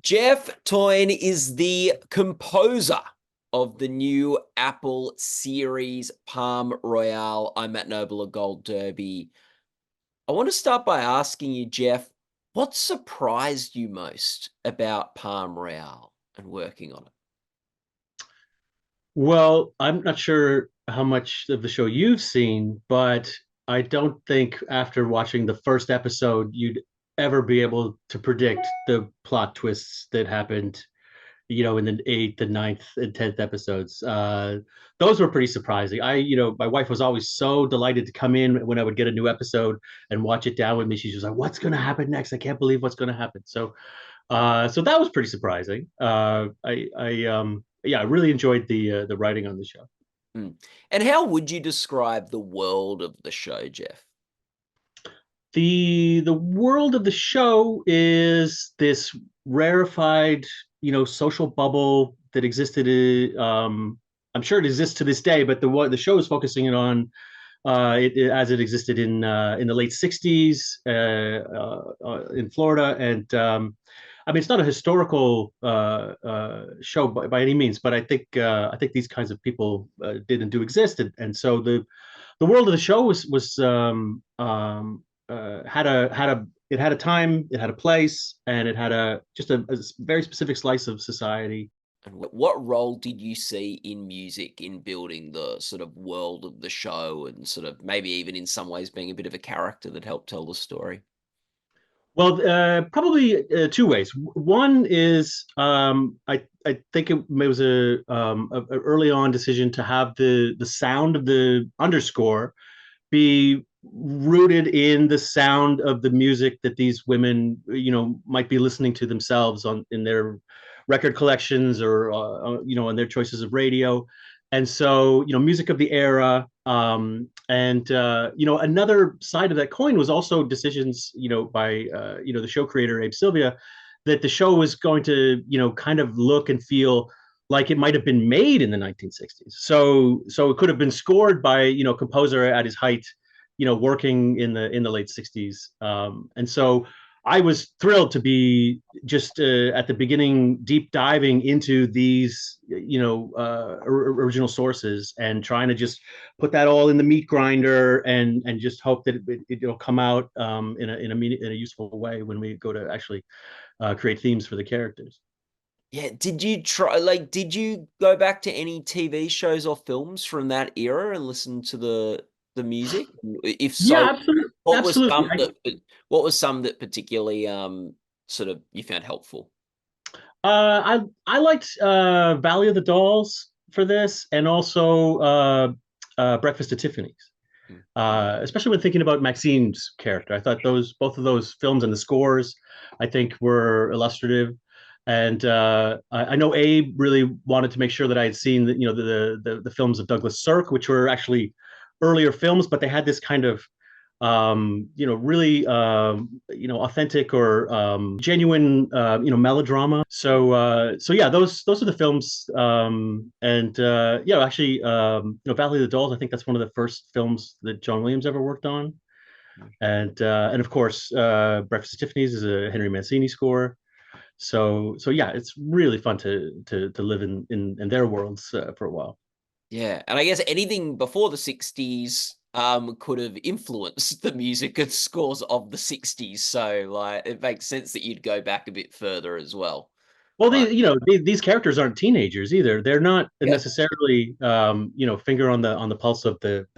Jeff Toyne is the composer of the new Apple series Palm Royale. I'm Matt Noble of Gold Derby. I want to start by asking you, Jeff, what surprised you most about Palm Royale and working on it? Well, I'm not sure how much of the show you've seen, but I don't think after watching the first episode you'd ever be able to predict the plot twists that happened, in the eighth and ninth and 10th episodes. Those were pretty surprising. My wife was always so delighted to come in when I would get a new episode and watch it down with me. She's just like, "What's going to happen next? I can't believe what's going to happen." So that was pretty surprising. Yeah, I really enjoyed the writing on the show. Mm. And how would you describe the world of the show, Jeff? The world of the show is this rarefied, social bubble that existed. I'm sure it exists to this day, but the show is focusing on as it existed in the late '60s in Florida, and I mean it's not a historical show by any means, but I think these kinds of people did and do exist, and so the world of the show had a time, it had a place, and it had a very specific slice of society. And what role did you see in music in building the sort of world of the show and sort of maybe even in some ways being a bit of a character that helped tell the story? Well, probably two ways. One is I think it was a early on decision to have the sound of the underscore be rooted in the sound of the music that these women, might be listening to themselves in their record collections or on their choices of radio. And so, music of the era. And another side of that coin was also decisions, by the show creator Abe Sylvia, that the show was going to, kind of look and feel like it might have been made in the 1960s. So it could have been scored by composer at his height, working in the late 60s. And so I was thrilled to be just at the beginning deep diving into these original sources and trying to just put that all in the meat grinder and just hope that it'll come out in a useful way when we go to actually create themes for the characters. Yeah, did you go back to any TV shows or films from that era and listen to the music? If so, Yeah, absolutely. what was Absolutely. some that particularly sort of you found helpful? I liked Valley of the Dolls for this, and also Breakfast at Tiffany's. Mm. Especially when thinking about Maxine's character, I thought both of those films and the scores, I think, were illustrative. And I know Abe really wanted to make sure that I had seen the films of Douglas Sirk, which were actually earlier films, but they had this kind of really authentic or genuine melodrama. So yeah, those are the films. And yeah, actually, Valley of the Dolls, I think that's one of the first films that John Williams ever worked on. And of course, Breakfast at Tiffany's is a Henry Mancini score. So yeah, it's really fun to live in their worlds for a while. Yeah, and I guess anything before the 60s could have influenced the music and scores of the 60s. So like it makes sense that you'd go back a bit further as well. Well, Right. these characters aren't teenagers either. They're not Yeah. necessarily, finger on the pulse of the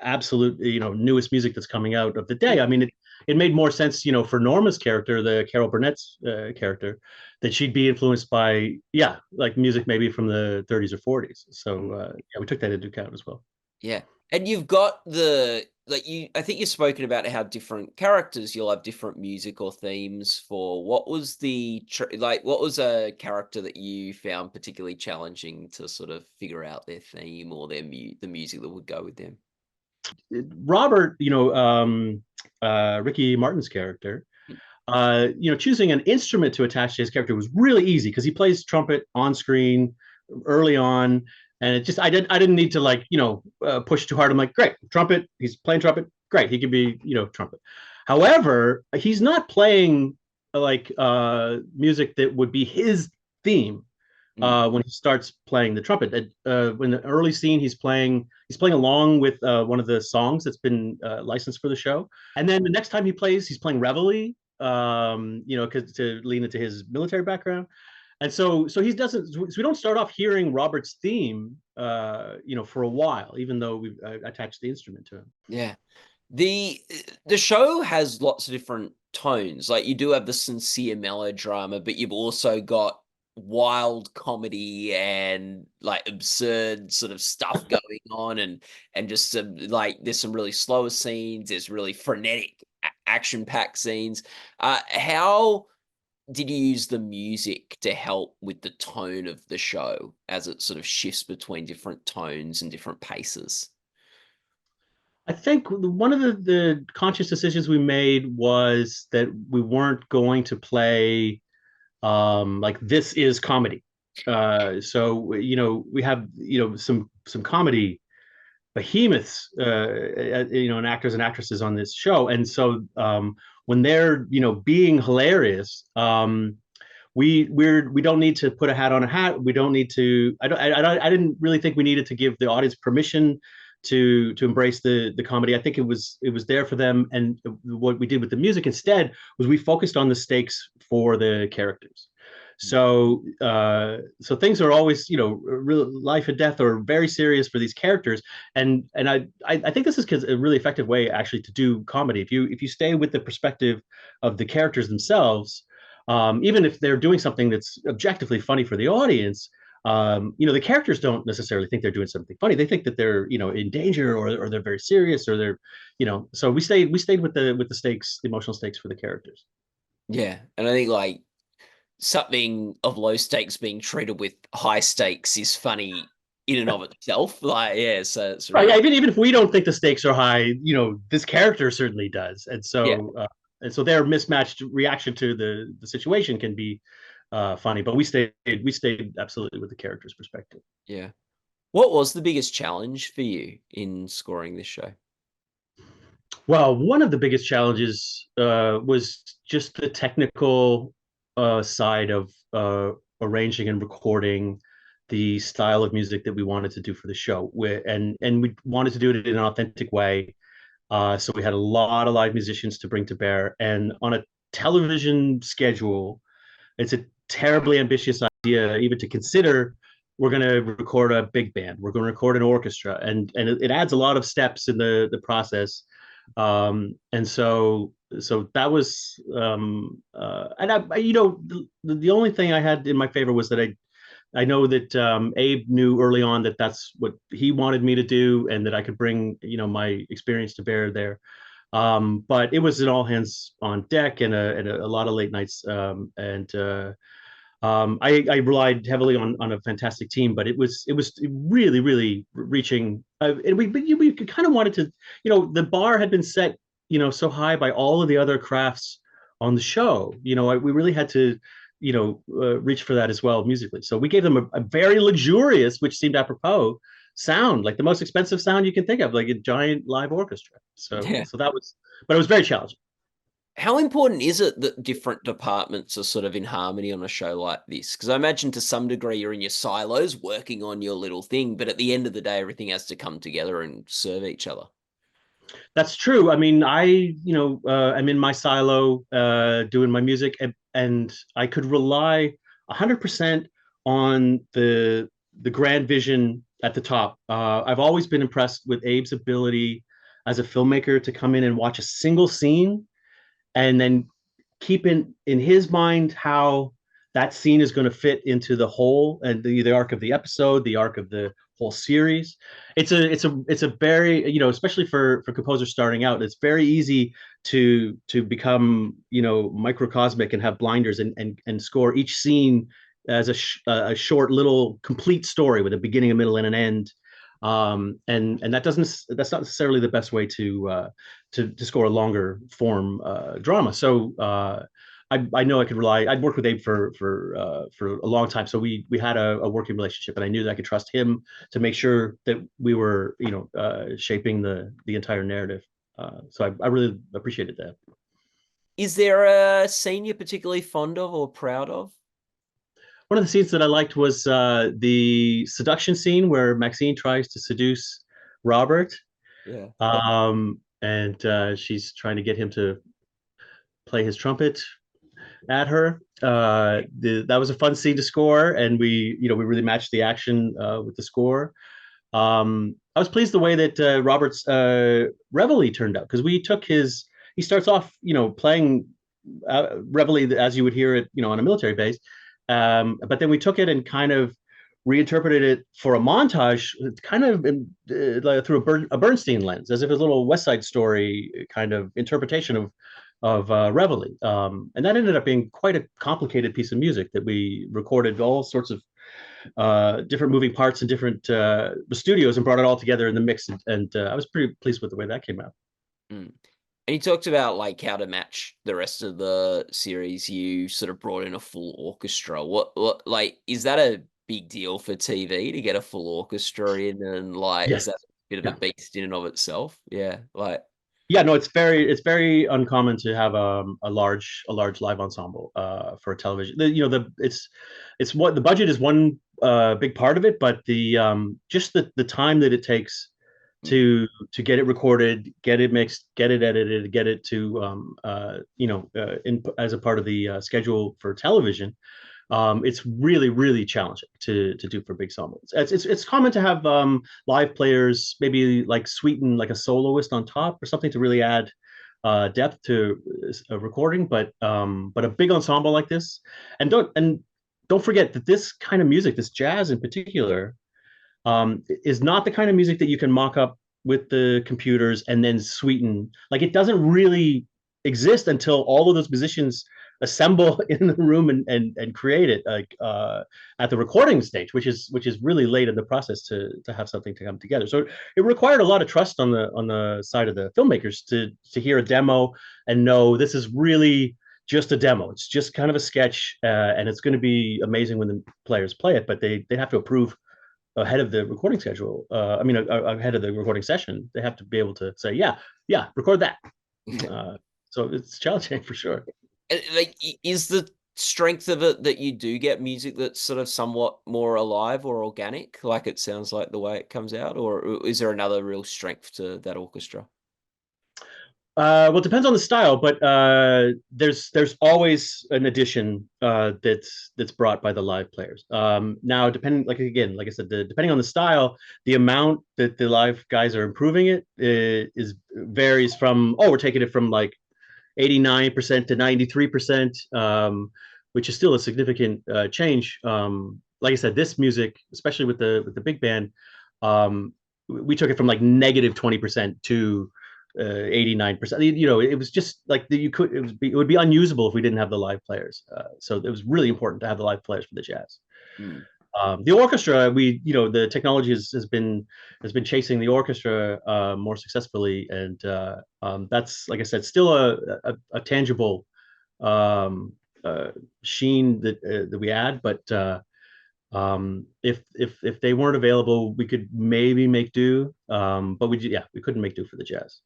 absolute, newest music that's coming out of the day. I mean, it made more sense, for Norma's character, the Carol Burnett's character, that she'd be influenced by, yeah, like music maybe from the 30s or 40s. So yeah, we took that into account as well. Yeah. And you've got I think you've spoken about how different characters you'll have different music or themes for. What was what was a character that you found particularly challenging to sort of figure out their theme or the music that would go with them? Robert, Ricky Martin's character, Mm. choosing an instrument to attach to his character was really easy because he plays trumpet on screen early on, and I didn't need to push too hard. I'm like, great, trumpet. He's playing trumpet. Great, he could be trumpet. However, he's not playing like music that would be his theme Mm. when he starts playing the trumpet. In the early scene, he's playing along with one of the songs that's been licensed for the show, and then the next time he plays, he's playing Reveille. Because to lean into his military background, and so he doesn't. So we don't start off hearing Robert's theme, for a while, even though we've attached the instrument to him. Yeah. The show has lots of different tones. Like you do have the sincere melodrama, but you've also got wild comedy and like absurd sort of stuff going on, and just some like there's some really slower scenes, there's really frenetic action-packed scenes. How did you use the music to help with the tone of the show as it sort of shifts between different tones and different paces? I think one of the conscious decisions we made was that we weren't going to play like this is comedy. So we have some comedy behemoths, and actors and actresses on this show, and so when they're being hilarious, we don't need to put a hat on a hat. We don't need to. I didn't really think we needed to give the audience permission to embrace the comedy. I think it was there for them. And what we did with the music instead was we focused on the stakes for the characters. So things are always real life and death or very serious for these characters, and I think this is a really effective way actually to do comedy. If you stay with the perspective of the characters themselves, even if they're doing something that's objectively funny for the audience, the characters don't necessarily think they're doing something funny. They think that they're, in danger, or they're very serious, or they're, so we stayed with the stakes, the emotional stakes for the characters. Yeah, and I think like something of low stakes being treated with high stakes is funny in and of itself. Like, yeah, so it's Right. really Even if we don't think the stakes are high, this character certainly does. And yeah, so their mismatched reaction to the situation can be funny, but we stayed absolutely with the character's perspective. yeah. What was the biggest challenge for you in scoring this show? Well, one of the biggest challenges was just the technical side of arranging and recording the style of music that we wanted to do for the show. And we wanted to do it in an authentic way. So we had a lot of live musicians to bring to bear. And on a television schedule, it's a terribly ambitious idea even to consider. We're going to record a big band. We're going to record an orchestra, and it adds a lot of steps in the process. And so that was, and the only thing I had in my favor was that I know that Abe knew early on that that's what he wanted me to do, and that I could bring my experience to bear there. But it was an all hands on deck, and a lot of late nights, and I relied heavily on a fantastic team, but it was really really reaching, and we kind of wanted to, the bar had been set so high by all of the other crafts on the show. We really had to reach for that as well musically. So we gave them a very luxurious, which seemed apropos, sound, like the most expensive sound you can think of, like a giant live orchestra. So Yeah. so that was, but it was very challenging. How important is it that different departments are sort of in harmony on a show like this? Because I imagine to some degree you're in your silos working on your little thing, but at the end of the day, everything has to come together and serve each other. That's true. I mean, I'm in my silo doing my music, and I could rely 100% on the grand vision at the top. I've always been impressed with Abe's ability as a filmmaker to come in and watch a single scene and then keep in his mind how that scene is going to fit into the whole, and the arc of the episode, the arc of the whole series. It's a very, especially for composers starting out, it's very easy to become microcosmic and have blinders, and score each scene as a short little complete story with a beginning, a middle, and an end. And that's not necessarily the best way to score a longer form drama. So I know I could rely. I'd worked with Abe for a long time, so we had a working relationship, and I knew that I could trust him to make sure that we were shaping the entire narrative. So I really appreciated that. Is there a scene you're particularly fond of or proud of? One of the scenes that I liked was the seduction scene where Maxine tries to seduce Robert, Yeah. and she's trying to get him to play his trumpet at her. That was a fun scene to score, and we really matched the action with the score. I was pleased the way that Robert's Reveille turned out because we took his. He starts off, playing Reveille as you would hear it, on a military base, but then we took it and kind of reinterpreted it for a montage, kind of like through a Bernstein lens, as if it's a little West Side Story kind of interpretation of Reveille, and that ended up being quite a complicated piece of music that we recorded all sorts of different moving parts in different studios and brought it all together in the mix. And I was pretty pleased with the way that came out. Mm. And you talked about like how to match the rest of the series. You sort of brought in a full orchestra. What like is that a big deal for TV to get a full orchestra in? And like, is Yes. that a bit of a Yeah. beast in and of itself? Yeah, like Yeah, no, it's very uncommon to have a large live ensemble for a television. It's what the budget is one big part of it, but the just the time that it takes mm, to get it recorded, get it mixed, get it edited, get it to in as a part of the schedule for television. It's really really challenging to do for big ensembles. It's common to have live players maybe like sweeten like a soloist on top or something to really add depth to a recording, but a big ensemble like this, and don't forget that this kind of music, this jazz in particular, is not the kind of music that you can mock up with the computers and then sweeten. Like it doesn't really exist until all of those musicians assemble in the room and create it like at the recording stage, which is really late in the process to have something to come together. So it required a lot of trust on the side of the filmmakers to hear a demo and know this is really just a demo. It's just kind of a sketch, and it's going to be amazing when the players play it, but they have to approve ahead of the recording schedule. Ahead of the recording session, they have to be able to say, yeah, yeah, record that. Uh, so it's challenging for sure. and, like is the strength of it that you do get music that's sort of somewhat more alive or organic, like it sounds like the way it comes out, or is there another real strength to that orchestra? Well, it depends on the style, but there's always an addition that's brought by the live players. Now, depending, like again, like I said, depending on the style, the amount that the live guys are improving it is varies from we're taking it from like 89% to 93%, which is still a significant change. Like I said, this music, especially with the big band, we took it from like negative 20% to 89%. It was just like it would be unusable if we didn't have the live players. So it was really important to have the live players for the jazz. Mm. The orchestra, the technology has been chasing the orchestra more successfully, and that's, like I said, still a tangible um, sheen that we add. But if they weren't available, we could maybe make do. But we couldn't make do for the jazz.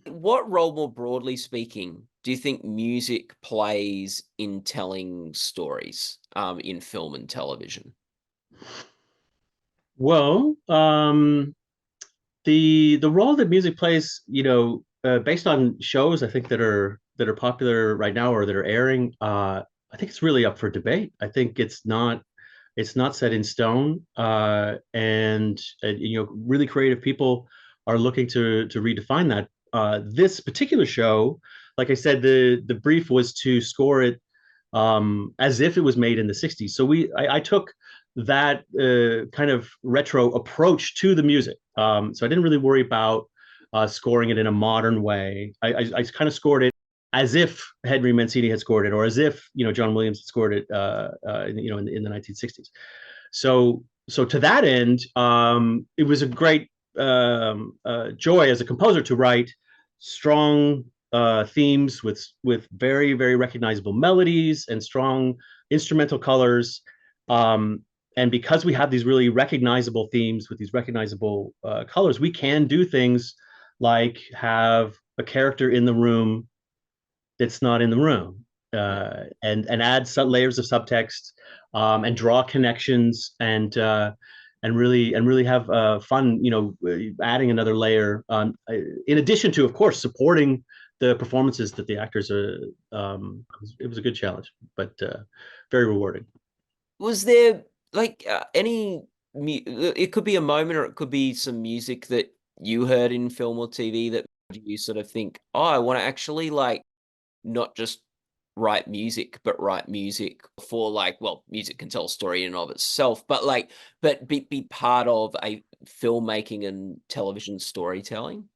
What role, more broadly speaking, do you think music plays in telling stories, in film and television? Well, the role that music plays, based on shows I think that are popular right now or that are airing, I think it's really up for debate. I think it's not set in stone, and really creative people are looking to redefine that. This particular show, like I said, the brief was to score it as if it was made in the 60s. So I took that kind of retro approach to the music. So I didn't really worry about scoring it in a modern way. I kind of scored it as if Henry Mancini had scored it, or as if John Williams had scored it, in the 1960s. So to that end, it was a great joy as a composer to write strong themes with very very recognizable melodies and strong instrumental colors. And because we have these really recognizable themes with these recognizable colors, we can do things like have a character in the room that's not in the room, Yeah. and add some layers of subtext, and draw connections, and really have fun, adding another layer, in addition to, of course, supporting the performances that the actors it was a good challenge, but very rewarding. Was there like any it could be a moment or it could be some music that you heard in film or TV that made you sort of think, "Oh, I want to actually like not just write music, but write music for like, well, music can tell a story in and of itself, but like, but be part of a filmmaking and television storytelling."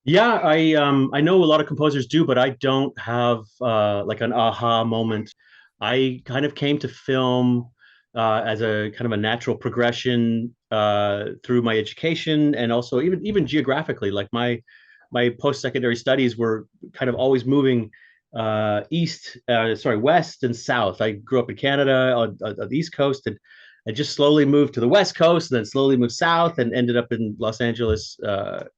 Yeah, I know a lot of composers do, but I don't have like an aha moment. I kind of came to film as a kind of a natural progression through my education, and also even geographically. Like my post-secondary studies were kind of always moving west and south. I grew up in Canada on the East Coast, and I just slowly moved to the West Coast, and then slowly moved south, and ended up in Los Angeles.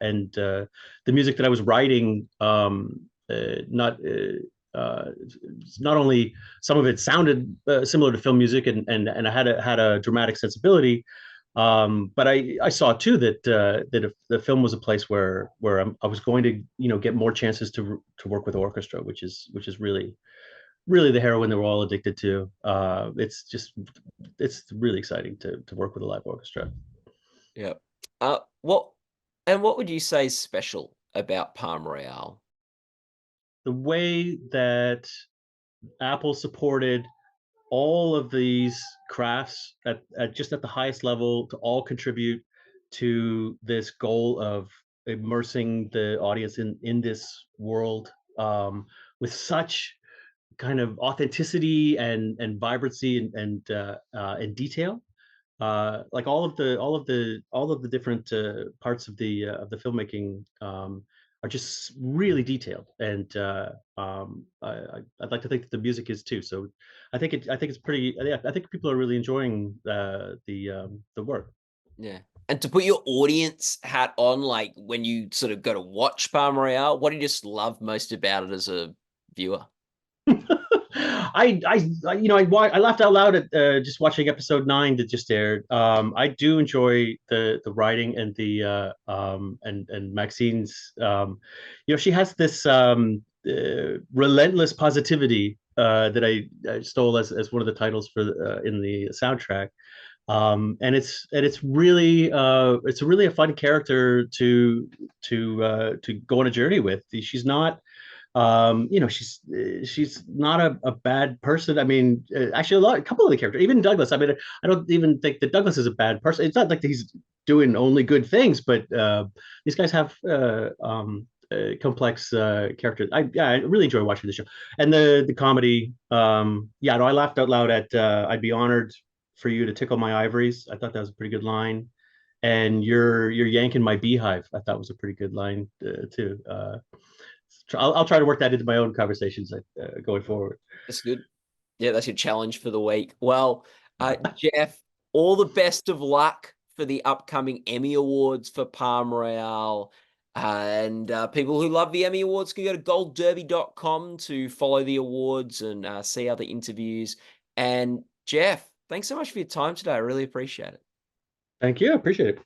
And The music that I was writing, not only some of it sounded similar to film music, and I had a dramatic sensibility, but I saw too that if the film was a place where I was going to get more chances to work with orchestra, which is really the heroin that we're all addicted to. It's really exciting to work with a live orchestra. Yeah. What would you say is special about Palm Royale? The way that Apple supported all of these crafts at the highest level to all contribute to this goal of immersing the audience in this world, with such kind of authenticity and vibrancy and detail. Like all of the different parts of the filmmaking, are just really detailed, and I'd like to think that the music is too. So I think it's pretty. Yeah, I think people are really enjoying the work. Yeah. And to put your audience hat on, like when you sort of go to watch Palm Royale, what do you just love most about it as a viewer? I laughed out loud at just watching episode 9 that just aired. I do enjoy the writing and the and Maxine's. She has this relentless positivity that I stole as one of the titles for in the soundtrack. It's really a fun character to go on a journey with. She's not she's not a bad person. I mean, actually, a couple of the characters, even Douglas. I mean, I don't even think that Douglas is a bad person. It's not like he's doing only good things, but these guys have complex characters. I really enjoy watching the show, and the comedy. Yeah, no, I laughed out loud at "I'd be honored for you to tickle my ivories." I thought that was a pretty good line. And you're yanking my beehive. I thought was a pretty good line too. I'll try to work that into my own conversations going forward. That's good. Yeah, that's your challenge for the week. Well, Jeff, all the best of luck for the upcoming Emmy Awards for Palm Royale. And people who love the Emmy Awards can go to goldderby.com to follow the awards and see other interviews. And Jeff, thanks so much for your time today. I really appreciate it. Thank you. I appreciate it.